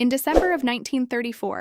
In December of 1934,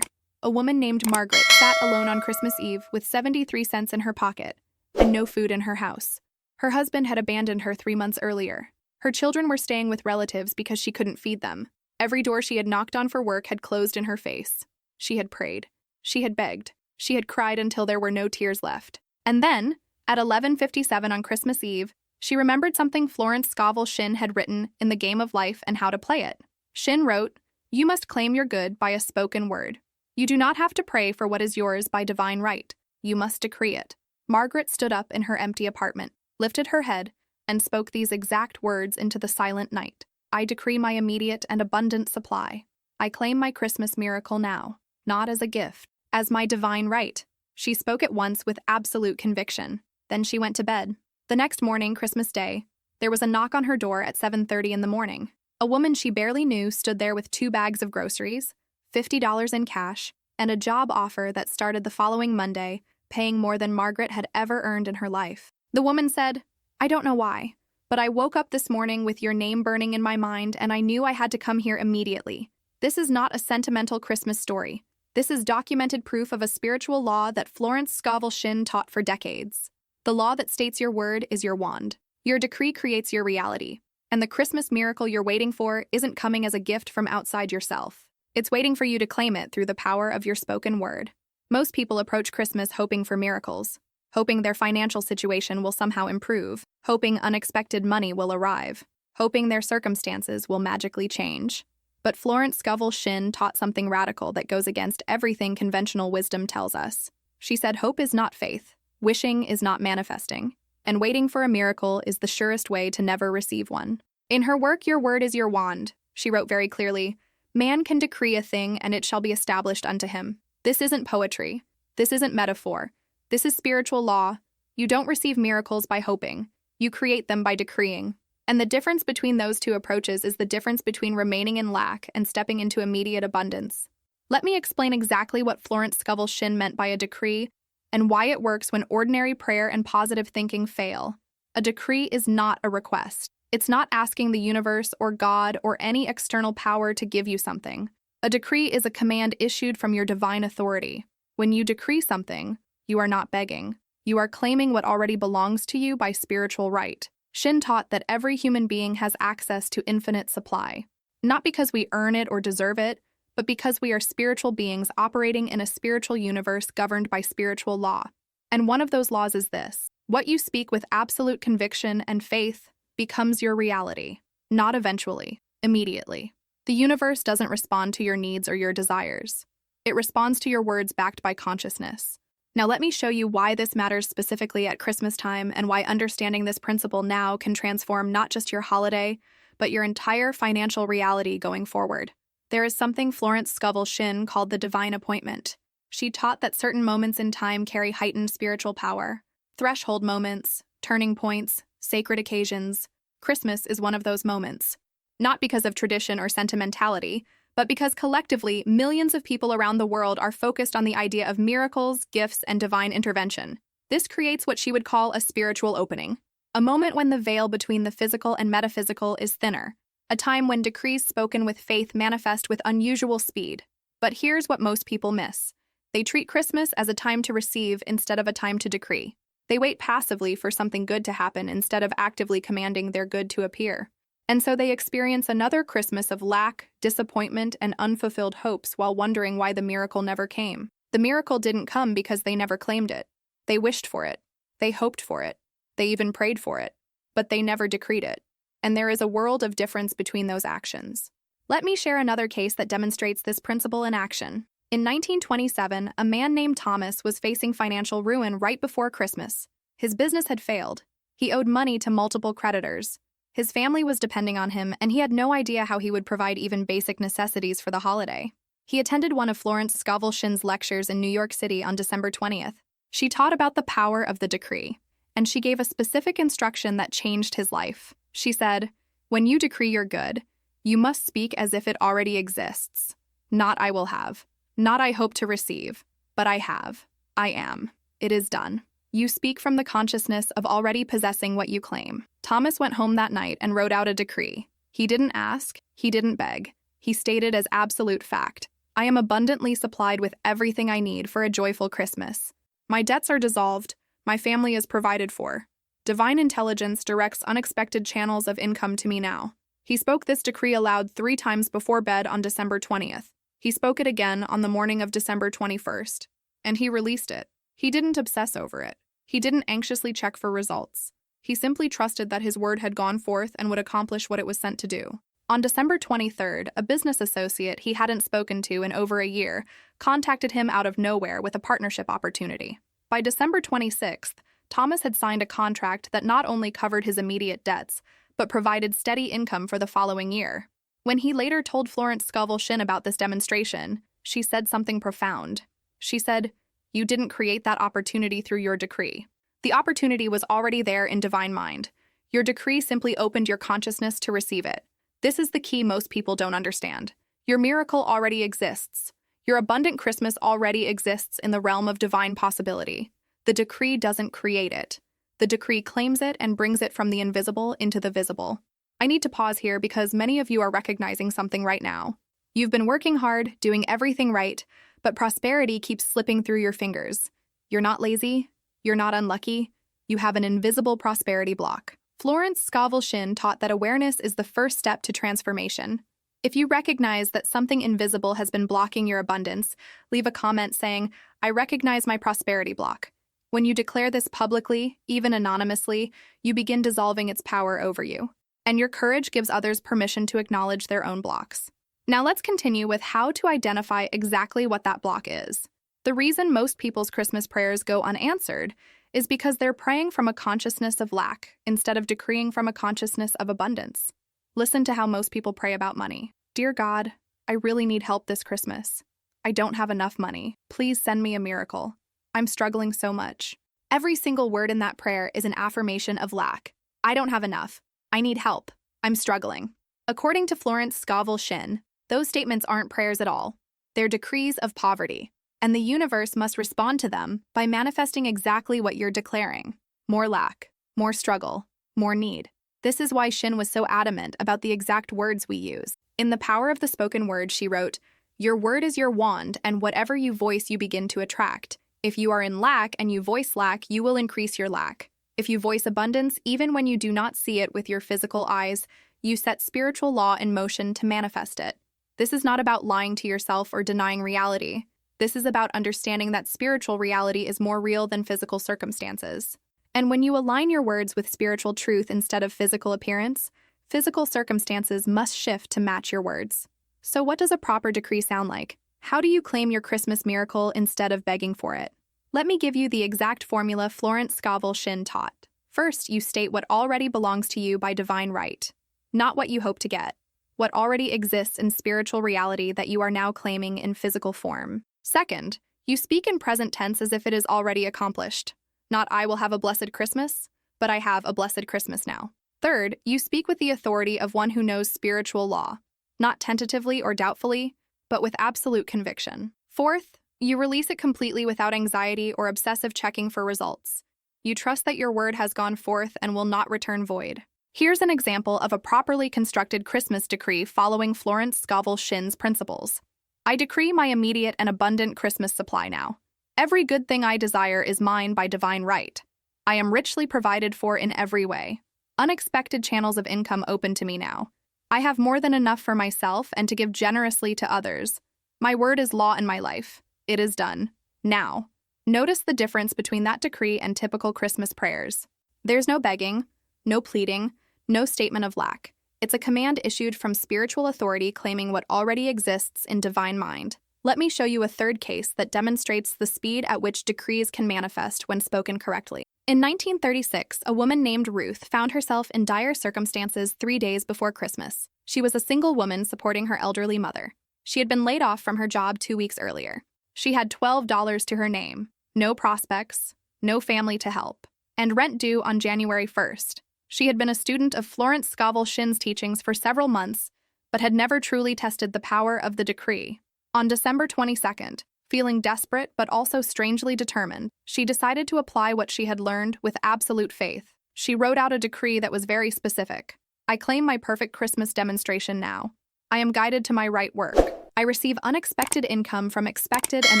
a woman named Margaret sat alone on Christmas Eve with 73 cents in her pocket and no food in her house. Her husband had abandoned her 3 months earlier. Her children were staying with relatives because she couldn't feed them. Every door she had knocked on for work had closed in her face. She had prayed. She had begged. She had cried until there were no tears left. And then, at 11:57 on Christmas Eve, she remembered something Florence Scovel Shinn had written in The Game of Life and How to Play It. Shinn wrote, "You must claim your good by a spoken word. You do not have to pray for what is yours by divine right. You must decree it." Margaret stood up in her empty apartment, lifted her head, and spoke these exact words into the silent night. "I decree my immediate and abundant supply. I claim my Christmas miracle now, not as a gift, as my divine right." She spoke at once with absolute conviction. Then she went to bed. The next morning, Christmas Day, there was a knock on her door at 7:30 in the morning. A woman she barely knew stood there with 2 bags of groceries, $50 in cash, and a job offer that started the following Monday, paying more than Margaret had ever earned in her life. The woman said, "I don't know why, but I woke up this morning with your name burning in my mind and I knew I had to come here immediately. This is not a sentimental Christmas story. This is documented proof of a spiritual law that Florence Scovel Shinn taught for decades. The law that states your word is your wand. Your decree creates your reality. And the Christmas miracle you're waiting for isn't coming as a gift from outside yourself. It's waiting for you to claim it through the power of your spoken word." Most people approach Christmas hoping for miracles, hoping their financial situation will somehow improve, hoping unexpected money will arrive, hoping their circumstances will magically change. But Florence Scovel Shinn taught something radical that goes against everything conventional wisdom tells us. She said hope is not faith, wishing is not manifesting, and waiting for a miracle is the surest way to never receive one. In her work, Your Word is Your Wand, she wrote very clearly, "Man can decree a thing and it shall be established unto him." This isn't poetry. This isn't metaphor. This is spiritual law. You don't receive miracles by hoping. You create them by decreeing. And the difference between those two approaches is the difference between remaining in lack and stepping into immediate abundance. Let me explain exactly what Florence Scovel Shinn meant by a decree and why it works when ordinary prayer and positive thinking fail. A decree is not a request. It's not asking the universe or God or any external power to give you something. A decree is a command issued from your divine authority. When you decree something, you are not begging. You are claiming what already belongs to you by spiritual right. Shinn taught that every human being has access to infinite supply, not because we earn it or deserve it, but because we are spiritual beings operating in a spiritual universe governed by spiritual law. And one of those laws is this: what you speak with absolute conviction and faith becomes your reality, not eventually, immediately. The universe doesn't respond to your needs or your desires. It responds to your words backed by consciousness. Now let me show you why this matters specifically at Christmas time and why understanding this principle now can transform not just your holiday, but your entire financial reality going forward. There is something Florence Scovel Shinn called the divine appointment. She taught that certain moments in time carry heightened spiritual power. Threshold moments, turning points, sacred occasions. Christmas is one of those moments. Not because of tradition or sentimentality, but because collectively, millions of people around the world are focused on the idea of miracles, gifts, and divine intervention. This creates what she would call a spiritual opening, a moment when the veil between the physical and metaphysical is thinner, a time when decrees spoken with faith manifest with unusual speed. But here's what most people miss. They treat Christmas as a time to receive instead of a time to decree. They wait passively for something good to happen instead of actively commanding their good to appear. And so they experience another Christmas of lack, disappointment, and unfulfilled hopes while wondering why the miracle never came. The miracle didn't come because they never claimed it. They wished for it. They hoped for it. They even prayed for it. But they never decreed it. And there is a world of difference between those actions. Let me share another case that demonstrates this principle in action. In 1927, a man named Thomas was facing financial ruin right before Christmas. His business had failed. He owed money to multiple creditors. His family was depending on him, and he had no idea how he would provide even basic necessities for the holiday. He attended one of Florence Scovel Shinn's lectures in New York City on December 20th. She taught about the power of the decree, and she gave a specific instruction that changed his life. She said, "When you decree your good, you must speak as if it already exists. Not I will have, not I hope to receive, but I have. I am. It is done." You speak from the consciousness of already possessing what you claim. Thomas went home that night and wrote out a decree. He didn't ask, he didn't beg. He stated as absolute fact, "I am abundantly supplied with everything I need for a joyful Christmas. My debts are dissolved, my family is provided for. Divine intelligence directs unexpected channels of income to me now." He spoke this decree aloud 3 times before bed on December 20th. He spoke it again on the morning of December 21st. And he released it. He didn't obsess over it. He didn't anxiously check for results. He simply trusted that his word had gone forth and would accomplish what it was sent to do. On December 23rd, a business associate he hadn't spoken to in over a year contacted him out of nowhere with a partnership opportunity. By December 26th, Thomas had signed a contract that not only covered his immediate debts, but provided steady income for the following year. When he later told Florence Scovel Shinn about this demonstration, she said something profound. She said, "You didn't create that opportunity through your decree. The opportunity was already there in divine mind. Your decree simply opened your consciousness to receive it. This is the key most people don't understand. Your miracle already exists. Your abundant Christmas already exists in the realm of divine possibility. The decree doesn't create it. The decree claims it and brings it from the invisible into the visible." I need to pause here because many of you are recognizing something right now. You've been working hard, doing everything right, but prosperity keeps slipping through your fingers. You're not lazy. You're not unlucky. You have an invisible prosperity block. Florence Scovel Shinn taught that awareness is the first step to transformation. If you recognize that something invisible has been blocking your abundance, leave a comment saying, "I recognize my prosperity block." When you declare this publicly, even anonymously, you begin dissolving its power over you. And your courage gives others permission to acknowledge their own blocks. Now let's continue with how to identify exactly what that block is. The reason most people's Christmas prayers go unanswered is because they're praying from a consciousness of lack instead of decreeing from a consciousness of abundance. Listen to how most people pray about money. "Dear God, I really need help this Christmas. I don't have enough money. Please send me a miracle. I'm struggling so much." Every single word in that prayer is an affirmation of lack. I don't have enough. I need help. I'm struggling. According to Florence Scovel Shinn, those statements aren't prayers at all. They're decrees of poverty, and the universe must respond to them by manifesting exactly what you're declaring. More lack, more struggle, more need. This is why Shinn was so adamant about the exact words we use. In The Power of the Spoken Word, she wrote, "Your word is your wand, and whatever you voice you begin to attract. If you are in lack and you voice lack, you will increase your lack. If you voice abundance, even when you do not see it with your physical eyes, you set spiritual law in motion to manifest it." This is not about lying to yourself or denying reality. This is about understanding that spiritual reality is more real than physical circumstances. And when you align your words with spiritual truth instead of physical appearance, physical circumstances must shift to match your words. So what does a proper decree sound like? How do you claim your Christmas miracle instead of begging for it? Let me give you the exact formula Florence Scovel Shinn taught. First, you state what already belongs to you by divine right, not what you hope to get, what already exists in spiritual reality that you are now claiming in physical form. Second, you speak in present tense as if it is already accomplished. Not "I will have a blessed Christmas," but "I have a blessed Christmas now." Third, you speak with the authority of one who knows spiritual law, not tentatively or doubtfully, but with absolute conviction. Fourth, you release it completely without anxiety or obsessive checking for results. You trust that your word has gone forth and will not return void. Here's an example of a properly constructed Christmas decree following Florence Scovel Shinn's principles. "I decree my immediate and abundant Christmas supply now. Every good thing I desire is mine by divine right. I am richly provided for in every way. Unexpected channels of income open to me now. I have more than enough for myself and to give generously to others. My word is law in my life. It is done. Now." Notice the difference between that decree and typical Christmas prayers. There's no begging, no pleading, no statement of lack. It's a command issued from spiritual authority claiming what already exists in divine mind. Let me show you a third case that demonstrates the speed at which decrees can manifest when spoken correctly. In 1936, a woman named Ruth found herself in dire circumstances 3 days before Christmas. She was a single woman supporting her elderly mother. She had been laid off from her job 2 weeks earlier. She had $12 to her name, no prospects, no family to help, and rent due on January 1st. She had been a student of Florence Scovel Shinn's teachings for several months, but had never truly tested the power of the decree. On December 22nd, feeling desperate but also strangely determined, she decided to apply what she had learned with absolute faith. She wrote out a decree that was very specific. "I claim my perfect Christmas demonstration now. I am guided to my right work. I receive unexpected income from expected and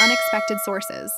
unexpected sources.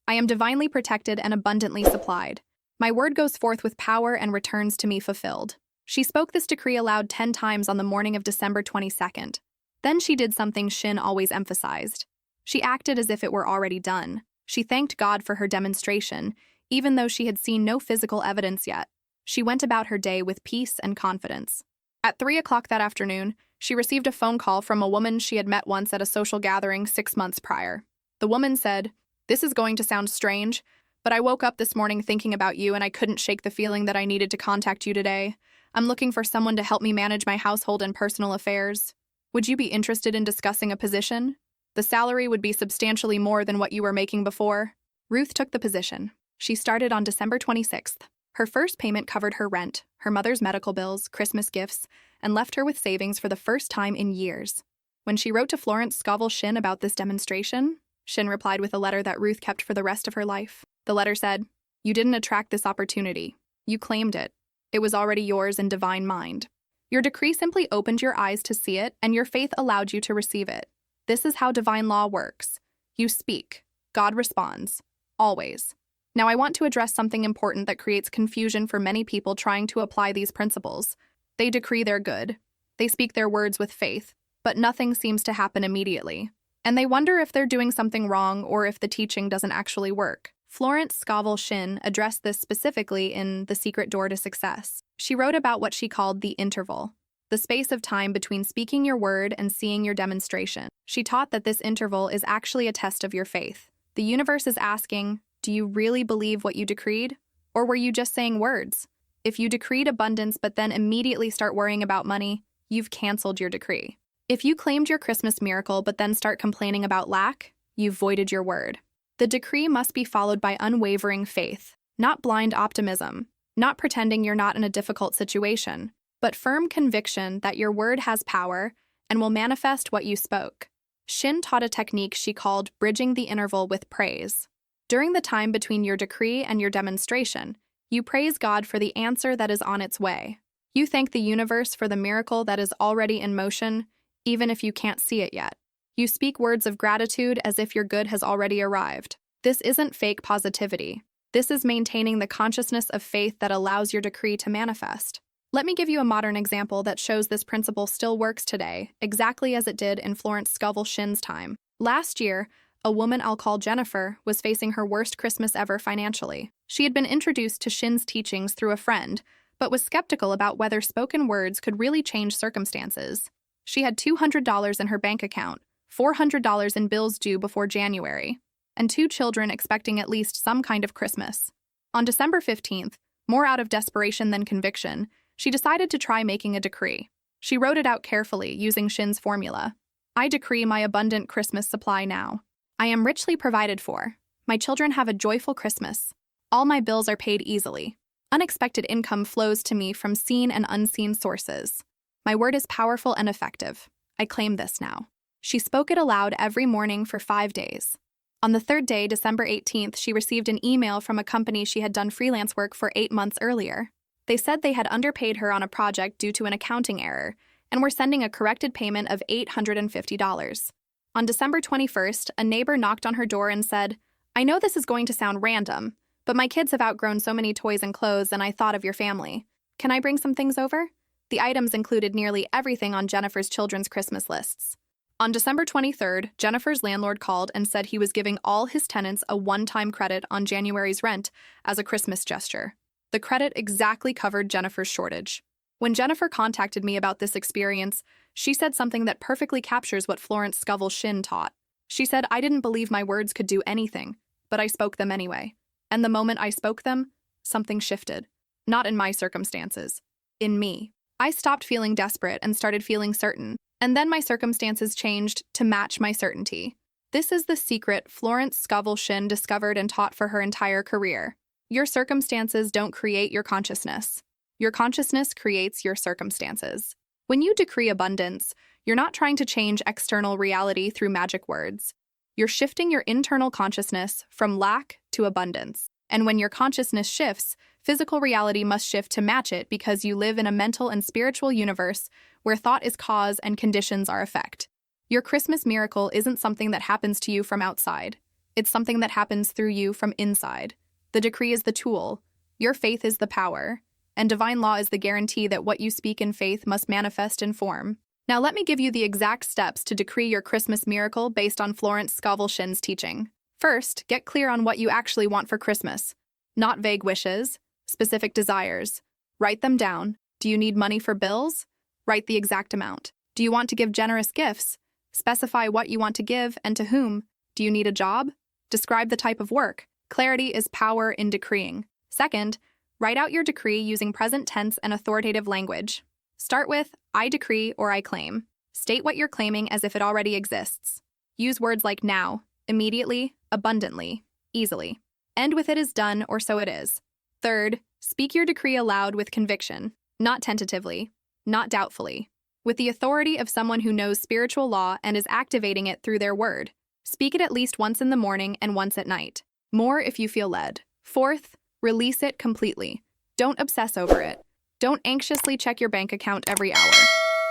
I am divinely protected and abundantly supplied. My word goes forth with power and returns to me fulfilled. She spoke this decree aloud 10 times on the morning of December 22nd. Then she did something Shinn always emphasized. She acted as if it were already done. She thanked God for her demonstration, even though she had seen no physical evidence yet. She went about her day with peace and confidence. At 3 o'clock that afternoon, she received a phone call from a woman she had met once at a social gathering 6 months prior. The woman said, "This is going to sound strange, but I woke up this morning thinking about you and I couldn't shake the feeling that I needed to contact you today. I'm looking for someone to help me manage my household and personal affairs. Would you be interested in discussing a position? The salary would be substantially more than what you were making before." Ruth took the position. She started on December 26th. Her first payment covered her rent, her mother's medical bills, Christmas gifts, and left her with savings for the first time in years. When she wrote to Florence Scovel Shinn about this demonstration, Shinn replied with a letter that Ruth kept for the rest of her life. The letter said, "You didn't attract this opportunity. You claimed it. It was already yours in divine mind. Your decree simply opened your eyes to see it, and your faith allowed you to receive it. This is how divine law works. You speak. God responds. Always." Now I want to address something important that creates confusion for many people trying to apply these principles. They decree their good. They speak their words with faith, but nothing seems to happen immediately. And they wonder if they're doing something wrong or if the teaching doesn't actually work. Florence Scovel Shinn addressed this specifically in The Secret Door to Success. She wrote about what she called the interval, the space of time between speaking your word and seeing your demonstration. She taught that this interval is actually a test of your faith. The universe is asking, do you really believe what you decreed? Or were you just saying words? If you decreed abundance but then immediately start worrying about money, you've canceled your decree. If you claimed your Christmas miracle but then start complaining about lack, you've voided your word. The decree must be followed by unwavering faith, not blind optimism, not pretending you're not in a difficult situation, but firm conviction that your word has power and will manifest what you spoke. Shinn taught a technique she called bridging the interval with praise. During the time between your decree and your demonstration, you praise God for the answer that is on its way. You thank the universe for the miracle that is already in motion, even if you can't see it yet. You speak words of gratitude as if your good has already arrived. This isn't fake positivity. This is maintaining the consciousness of faith that allows your decree to manifest. Let me give you a modern example that shows this principle still works today, exactly as it did in Florence Scovel Shinn's time. Last year, a woman I'll call Jennifer was facing her worst Christmas ever financially. She had been introduced to Shinn's teachings through a friend, but was skeptical about whether spoken words could really change circumstances. She had $200 in her bank account, $400 in bills due before January, and 2 children expecting at least some kind of Christmas. On December 15th, more out of desperation than conviction, she decided to try making a decree. She wrote it out carefully, using Shinn's formula. "I decree my abundant Christmas supply now. I am richly provided for. My children have a joyful Christmas. All my bills are paid easily. Unexpected income flows to me from seen and unseen sources. My word is powerful and effective. I claim this now." She spoke it aloud every morning for 5 days. On the 3rd day, December 18th, she received an email from a company she had done freelance work for 8 months earlier. They said they had underpaid her on a project due to an accounting error and were sending a corrected payment of $850. On December 21st, a neighbor knocked on her door and said, "I know this is going to sound random, but my kids have outgrown so many toys and clothes and I thought of your family. Can I bring some things over?" The items included nearly everything on Jennifer's children's Christmas lists. On December 23rd, Jennifer's landlord called and said he was giving all his tenants a one-time credit on January's rent as a Christmas gesture. The credit exactly covered Jennifer's shortage. When Jennifer contacted me about this experience, she said something that perfectly captures what Florence Scovel Shinn taught. She said, "I didn't believe my words could do anything, but I spoke them anyway. And the moment I spoke them, something shifted. Not in my circumstances. In me. I stopped feeling desperate and started feeling certain, and then my circumstances changed to match my certainty." This is the secret Florence Scovel Shinn discovered and taught for her entire career. Your circumstances don't create your consciousness. Your consciousness creates your circumstances. When you decree abundance, you're not trying to change external reality through magic words. You're shifting your internal consciousness from lack to abundance. And when your consciousness shifts, physical reality must shift to match it because you live in a mental and spiritual universe where thought is cause and conditions are effect. Your Christmas miracle isn't something that happens to you from outside. It's something that happens through you from inside. The decree is the tool, your faith is the power, and divine law is the guarantee that what you speak in faith must manifest in form. Now let me give you the exact steps to decree your Christmas miracle based on Florence Scovel Shinn's teaching. First, get clear on what you actually want for Christmas. Not vague wishes, specific desires. Write them down. Do you need money for bills? Write the exact amount. Do you want to give generous gifts? Specify what you want to give and to whom. Do you need a job? Describe the type of work. Clarity is power in decreeing. Second, write out your decree using present tense and authoritative language. Start with, I decree or I claim. State what you're claiming as if it already exists. Use words like now, immediately, abundantly, easily. End with it is done or so it is. Third, speak your decree aloud with conviction, not tentatively, not doubtfully. With the authority of someone who knows spiritual law and is activating it through their word. Speak it at least once in the morning and once at night. More if you feel led. Fourth, release it completely. Don't obsess over it. Don't anxiously check your bank account every hour.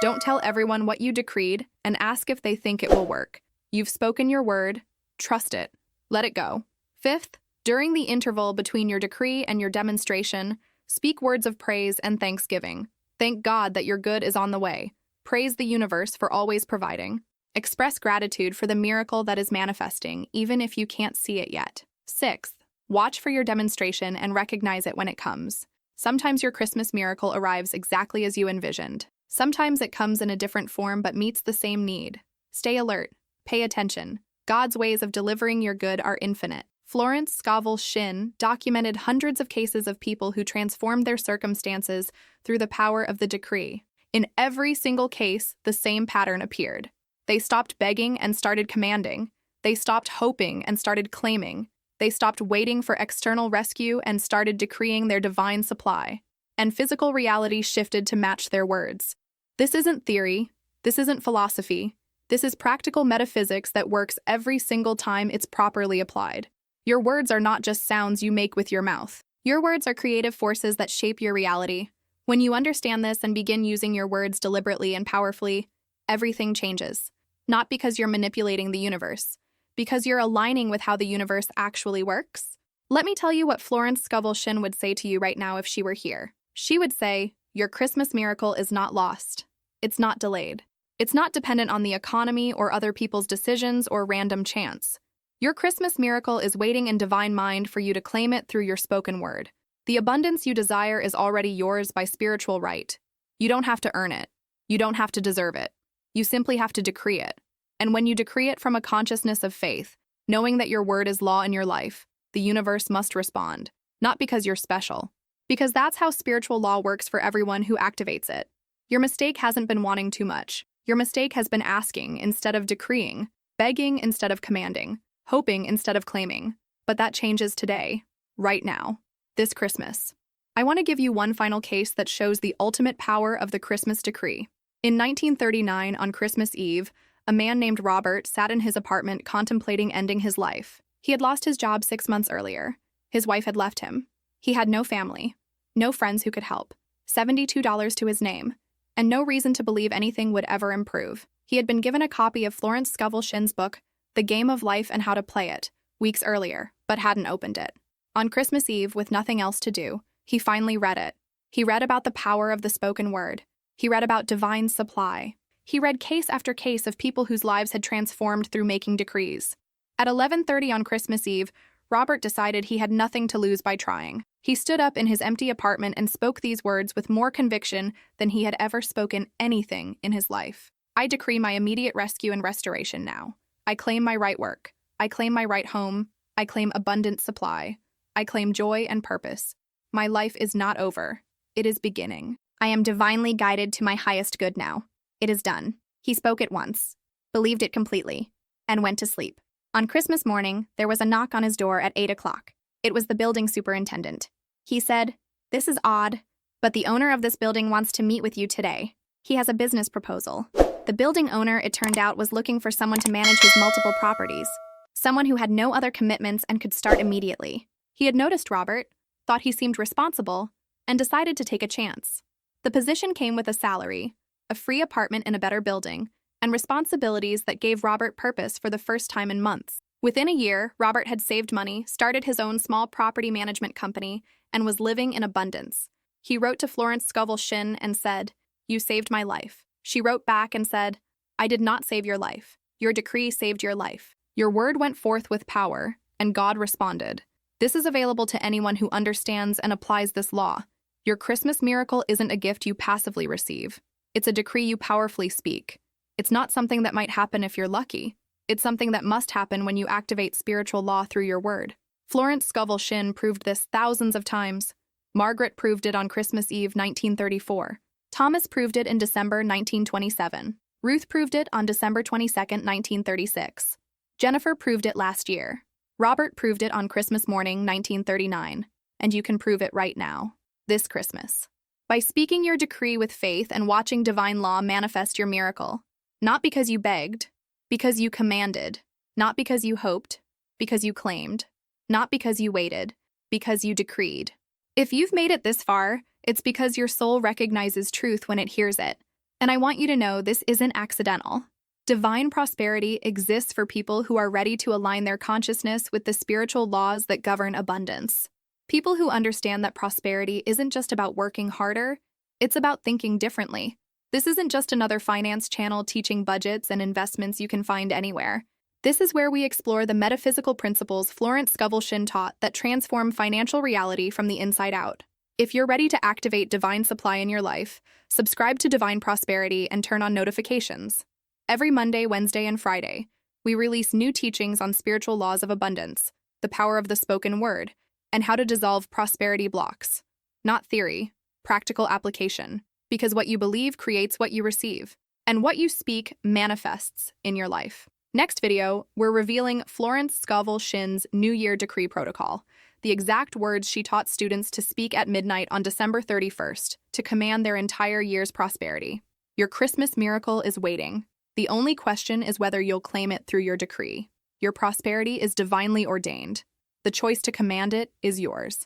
Don't tell everyone what you decreed and ask if they think it will work. You've spoken your word. Trust it. Let it go. Fifth, during the interval between your decree and your demonstration, speak words of praise and thanksgiving. Thank God that your good is on the way. Praise the universe for always providing. Express gratitude for the miracle that is manifesting, even if you can't see it yet. Sixth, watch for your demonstration and recognize it when it comes. Sometimes your Christmas miracle arrives exactly as you envisioned. Sometimes it comes in a different form but meets the same need. Stay alert. Pay attention. God's ways of delivering your good are infinite. Florence Scovel Shinn documented hundreds of cases of people who transformed their circumstances through the power of the decree. In every single case, the same pattern appeared. They stopped begging and started commanding. They stopped hoping and started claiming. They stopped waiting for external rescue and started decreeing their divine supply. And physical reality shifted to match their words. This isn't theory. This isn't philosophy. This is practical metaphysics that works every single time it's properly applied. Your words are not just sounds you make with your mouth. Your words are creative forces that shape your reality. When you understand this and begin using your words deliberately and powerfully, everything changes. Not because you're manipulating the universe, because you're aligning with how the universe actually works. Let me tell you what Florence Scovel Shinn would say to you right now if she were here. She would say, your Christmas miracle is not lost. It's not delayed. It's not dependent on the economy or other people's decisions or random chance. Your Christmas miracle is waiting in divine mind for you to claim it through your spoken word. The abundance you desire is already yours by spiritual right. You don't have to earn it. You don't have to deserve it. You simply have to decree it. And when you decree it from a consciousness of faith, knowing that your word is law in your life, the universe must respond. Not because you're special. Because that's how spiritual law works for everyone who activates it. Your mistake hasn't been wanting too much. Your mistake has been asking instead of decreeing, begging instead of commanding, hoping instead of claiming. But that changes today, right now, this Christmas. I want to give you one final case that shows the ultimate power of the Christmas decree. In 1939, on Christmas Eve, a man named Robert sat in his apartment contemplating ending his life. He had lost his job 6 months earlier. His wife had left him. He had no family, no friends who could help, $72 to his name, and no reason to believe anything would ever improve. He had been given a copy of Florence Scovel Shinn's book, The Game of Life and How to Play It, weeks earlier, but hadn't opened it. On Christmas Eve, with nothing else to do, he finally read it. He read about the power of the spoken word. He read about divine supply. He read case after case of people whose lives had transformed through making decrees. At 11:30 on Christmas Eve, Robert decided he had nothing to lose by trying. He stood up in his empty apartment and spoke these words with more conviction than he had ever spoken anything in his life. I decree my immediate rescue and restoration now. I claim my right work. I claim my right home. I claim abundant supply. I claim joy and purpose. My life is not over. It is beginning. I am divinely guided to my highest good now. It is done. He spoke it once, believed it completely, and went to sleep. On Christmas morning, there was a knock on his door at 8 o'clock. It was the building superintendent. He said, "This is odd, but the owner of this building wants to meet with you today. He has a business proposal." The building owner, it turned out, was looking for someone to manage his multiple properties, someone who had no other commitments and could start immediately. He had noticed Robert, thought he seemed responsible, and decided to take a chance. The position came with a salary, a free apartment in a better building, and responsibilities that gave Robert purpose for the first time in months. Within a year, Robert had saved money, started his own small property management company, and was living in abundance. He wrote to Florence Scovel Shinn and said, "You saved my life." She wrote back and said, "I did not save your life. Your decree saved your life. Your word went forth with power, and God responded." This is available to anyone who understands and applies this law. Your Christmas miracle isn't a gift you passively receive. It's a decree you powerfully speak. It's not something that might happen if you're lucky. It's something that must happen when you activate spiritual law through your word. Florence Scovel Shinn proved this thousands of times. Margaret proved it on Christmas Eve 1934. Thomas proved it in December 1927. Ruth proved it on December 22, 1936. Jennifer proved it last year. Robert proved it on Christmas morning 1939. And you can prove it right now, this Christmas. By speaking your decree with faith and watching divine law manifest your miracle. Not because you begged, because you commanded. Not because you hoped, because you claimed. Not because you waited, because you decreed. If you've made it this far, it's because your soul recognizes truth when it hears it. And I want you to know this isn't accidental. Divine prosperity exists for people who are ready to align their consciousness with the spiritual laws that govern abundance. People who understand that prosperity isn't just about working harder, it's about thinking differently. This isn't just another finance channel teaching budgets and investments you can find anywhere. This is where we explore the metaphysical principles Florence Scovel Shinn taught that transform financial reality from the inside out. If you're ready to activate divine supply in your life, subscribe to Divine Prosperity and turn on notifications. Every Monday, Wednesday, and Friday, we release new teachings on spiritual laws of abundance, the power of the spoken word, and how to dissolve prosperity blocks. Not theory, practical application, because what you believe creates what you receive, and what you speak manifests in your life. Next video, we're revealing Florence Scovel Shinn's New Year Decree Protocol, the exact words she taught students to speak at midnight on December 31st to command their entire year's prosperity. Your Christmas miracle is waiting. The only question is whether you'll claim it through your decree. Your prosperity is divinely ordained. The choice to command it is yours.